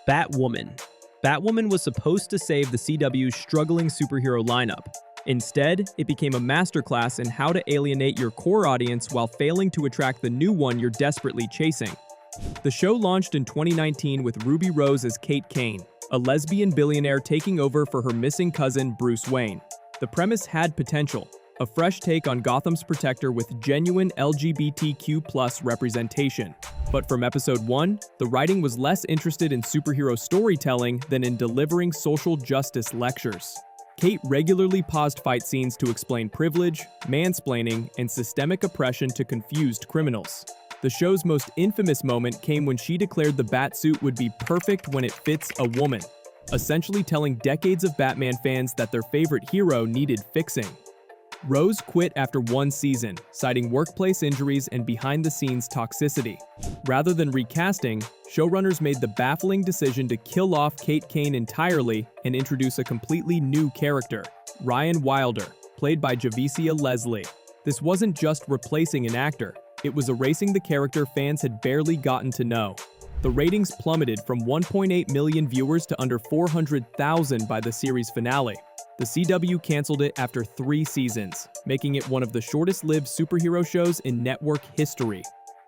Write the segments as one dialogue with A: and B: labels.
A: Batwoman. Batwoman was supposed to save the CW's struggling superhero lineup. Instead, it became a masterclass in how to alienate your core audience while failing to attract the new one you're desperately chasing. The show launched in 2019 with Ruby Rose as Kate Kane, a lesbian billionaire taking over for her missing cousin, Bruce Wayne. The premise had potential, a fresh take on Gotham's protector with genuine LGBTQ+ representation. But from episode 1, the writing was less interested in superhero storytelling than in delivering social justice lectures. Kate regularly paused fight scenes to explain privilege, mansplaining, and systemic oppression to confused criminals. The show's most infamous moment came when she declared the Batsuit would be perfect when it fits a woman, essentially telling decades of Batman fans that their favorite hero needed fixing. Rose quit after one season, citing workplace injuries and behind-the-scenes toxicity. Rather than recasting, showrunners made the baffling decision to kill off Kate Kane entirely and introduce a completely new character, Ryan Wilder, played by Javicia Leslie. This wasn't just replacing an actor, it was erasing the character fans had barely gotten to know. The ratings plummeted from 1.8 million viewers to under 400,000 by the series finale. The CW canceled it after 3 seasons, making it one of the shortest-lived superhero shows in network history.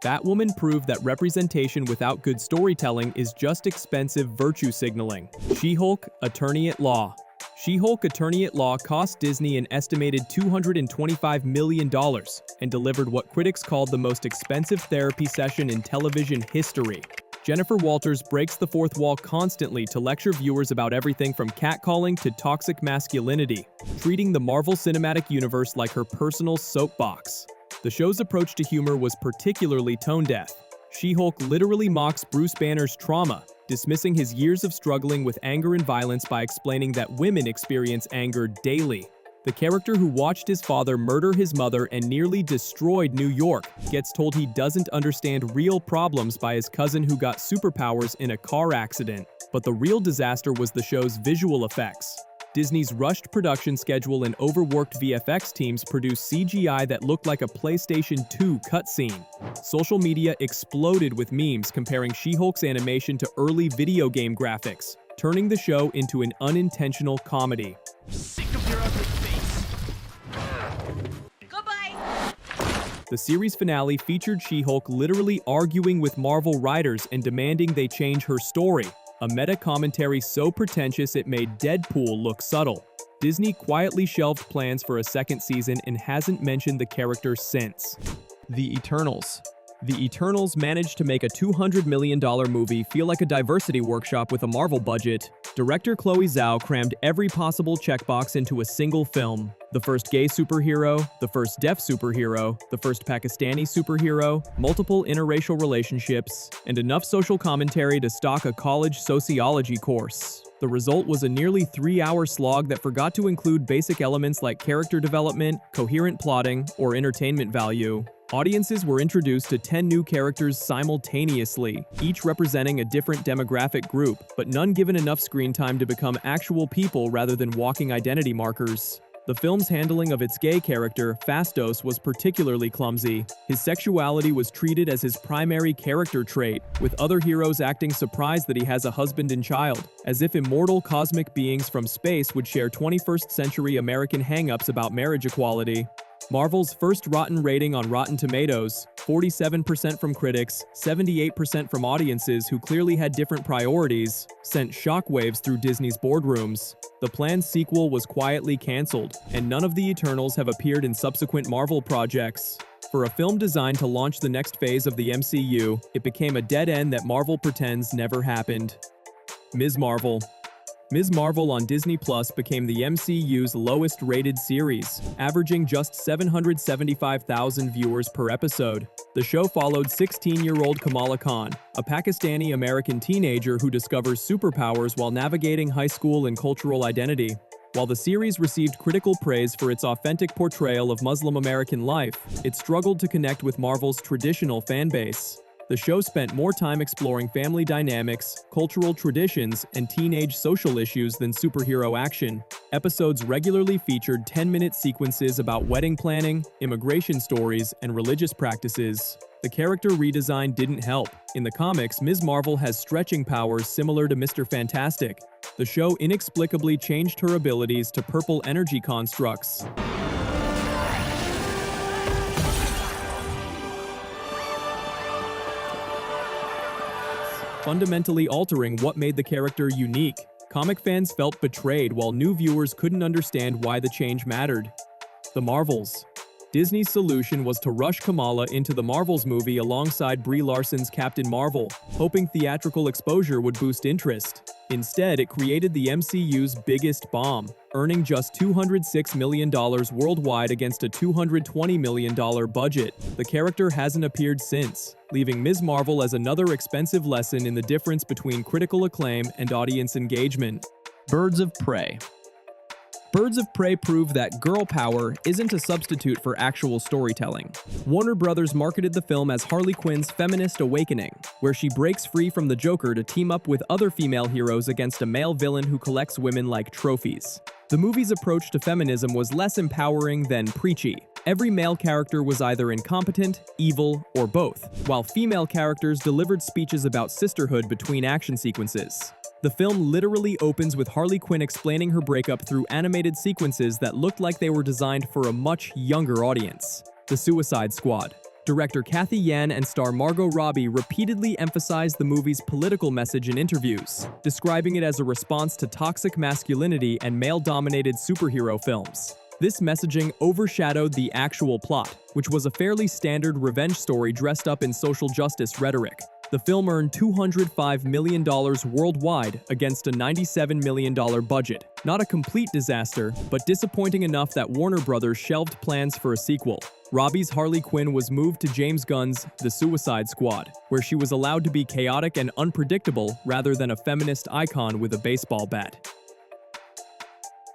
A: Batwoman proved that representation without good storytelling is just expensive virtue signaling. She-Hulk, Attorney at Law. She-Hulk Attorney at Law cost Disney an estimated $225 million and delivered what critics called the most expensive therapy session in television history. Jennifer Walters breaks the fourth wall constantly to lecture viewers about everything from catcalling to toxic masculinity, treating the Marvel Cinematic Universe like her personal soapbox. The show's approach to humor was particularly tone-deaf. She-Hulk literally mocks Bruce Banner's trauma, dismissing his years of struggling with anger and violence by explaining that women experience anger daily. The character who watched his father murder his mother and nearly destroyed New York gets told he doesn't understand real problems by his cousin who got superpowers in a car accident. But the real disaster was the show's visual effects. Disney's rushed production schedule and overworked VFX teams produced CGI that looked like a PlayStation 2 cutscene. Social media exploded with memes comparing She-Hulk's animation to early video game graphics, turning the show into an unintentional comedy.
B: Sick of your ugly face.
C: Goodbye.
A: The series finale featured She-Hulk literally arguing with Marvel writers and demanding they change her story, a meta-commentary so pretentious it made Deadpool look subtle. Disney quietly shelved plans for a second season and hasn't mentioned the character since. The Eternals. The Eternals managed to make a $200 million movie feel like a diversity workshop with a Marvel budget. Director Chloe Zhao crammed every possible checkbox into a single film. The first gay superhero, the first deaf superhero, the first Pakistani superhero, multiple interracial relationships, and enough social commentary to stock a college sociology course. The result was a nearly 3-hour slog that forgot to include basic elements like character development, coherent plotting, or entertainment value. Audiences were introduced to 10 new characters simultaneously, each representing a different demographic group, but none given enough screen time to become actual people rather than walking identity markers. The film's handling of its gay character, Phastos, was particularly clumsy. His sexuality was treated as his primary character trait, with other heroes acting surprised that he has a husband and child, as if immortal cosmic beings from space would share 21st century American hang-ups about marriage equality. Marvel's first rotten rating on Rotten Tomatoes, 47% from critics, 78% from audiences who clearly had different priorities, sent shockwaves through Disney's boardrooms. The planned sequel was quietly canceled, and none of the Eternals have appeared in subsequent Marvel projects. For a film designed to launch the next phase of the MCU, it became a dead end that Marvel pretends never happened. Ms. Marvel. Ms. Marvel on Disney Plus became the MCU's lowest-rated series, averaging just 775,000 viewers per episode. The show followed 16-year-old Kamala Khan, a Pakistani-American teenager who discovers superpowers while navigating high school and cultural identity. While the series received critical praise for its authentic portrayal of Muslim American life, it struggled to connect with Marvel's traditional fanbase. The show spent more time exploring family dynamics, cultural traditions, and teenage social issues than superhero action. Episodes regularly featured 10-minute sequences about wedding planning, immigration stories, and religious practices. The character redesign didn't help. In the comics, Ms. Marvel has stretching powers similar to Mr. Fantastic. The show inexplicably changed her abilities to purple energy constructs. Fundamentally altering what made the character unique. Comic fans felt betrayed while new viewers couldn't understand why the change mattered. The Marvels. Disney's solution was to rush Kamala into the Marvels movie alongside Brie Larson's Captain Marvel, hoping theatrical exposure would boost interest. Instead, it created the MCU's biggest bomb, earning just $206 million worldwide against a $220 million budget. The character hasn't appeared since, leaving Ms. Marvel as another expensive lesson in the difference between critical acclaim and audience engagement.
C: Birds of Prey.
A: Birds of Prey prove that girl power isn't a substitute for actual storytelling. Warner Brothers marketed the film as Harley Quinn's feminist awakening, where she breaks free from the Joker to team up with other female heroes against a male villain who collects women like trophies. The movie's approach to feminism was less empowering than preachy. Every male character was either incompetent, evil, or both, while female characters delivered speeches about sisterhood between action sequences. The film literally opens with Harley Quinn explaining her breakup through animated sequences that looked like they were designed for a much younger audience. The Suicide Squad. Director Kathy Yan and star Margot Robbie repeatedly emphasized the movie's political message in interviews, describing it as a response to toxic masculinity and male-dominated superhero films. This messaging overshadowed the actual plot, which was a fairly standard revenge story dressed up in social justice rhetoric. The film earned $205 million worldwide against a $97 million budget. Not a complete disaster, but disappointing enough that Warner Brothers shelved plans for a sequel. Robbie's Harley Quinn was moved to James Gunn's The Suicide Squad, where she was allowed to be chaotic and unpredictable rather than a feminist icon with a baseball bat.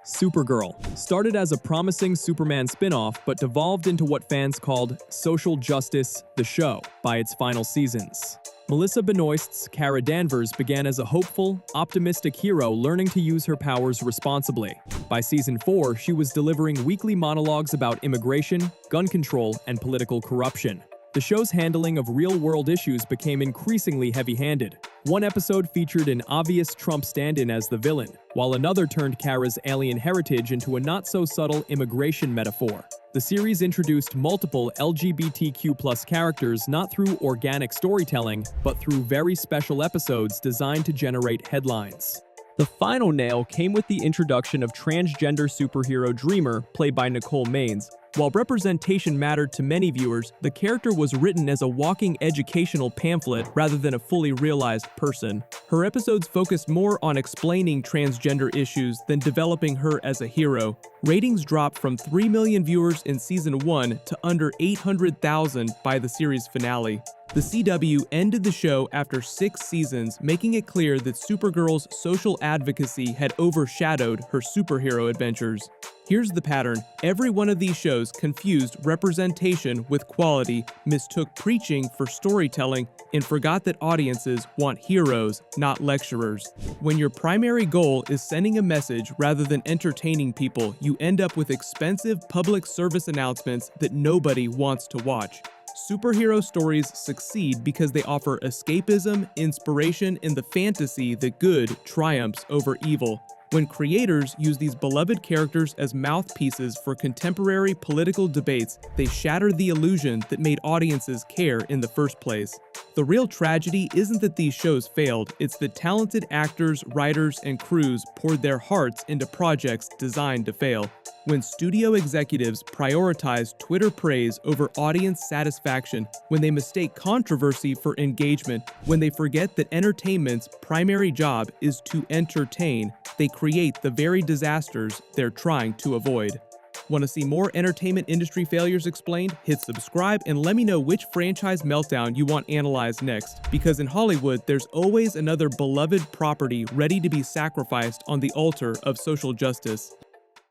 A: Supergirl. Started as a promising Superman spin-off, but devolved into what fans called social justice, the show, by its final seasons. Melissa Benoist's Kara Danvers began as a hopeful, optimistic hero learning to use her powers responsibly. By season 4, she was delivering weekly monologues about immigration, gun control, and political corruption. The show's handling of real-world issues became increasingly heavy-handed. One episode featured an obvious Trump stand-in as the villain, while another turned Kara's alien heritage into a not-so-subtle immigration metaphor. The series introduced multiple LGBTQ+ characters not through organic storytelling, but through very special episodes designed to generate headlines. The final nail came with the introduction of transgender superhero Dreamer, played by Nicole Maines. While representation mattered to many viewers, the character was written as a walking educational pamphlet rather than a fully realized person. Her episodes focused more on explaining transgender issues than developing her as a hero. Ratings dropped from 3 million viewers in season 1 to under 800,000 by the series finale. The CW ended the show after 6 seasons, making it clear that Supergirl's social advocacy had overshadowed her superhero adventures. Here's the pattern. Every one of these shows confused representation with quality, mistook preaching for storytelling, and forgot that audiences want heroes, not lecturers. When your primary goal is sending a message rather than entertaining people, you end up with expensive public service announcements that nobody wants to watch. Superhero stories succeed because they offer escapism, inspiration, and the fantasy that good triumphs over evil. When creators use these beloved characters as mouthpieces for contemporary political debates, they shatter the illusion that made audiences care in the first place. The real tragedy isn't that these shows failed, it's that talented actors, writers, and crews poured their hearts into projects designed to fail. When studio executives prioritize Twitter praise over audience satisfaction, when they mistake controversy for engagement, when they forget that entertainment's primary job is to entertain, they create the very disasters they're trying to avoid. Want to see more entertainment industry failures explained? Hit subscribe and let me know which franchise meltdown you want analyzed next, because in Hollywood, there's always another beloved property ready to be sacrificed on the altar of social justice.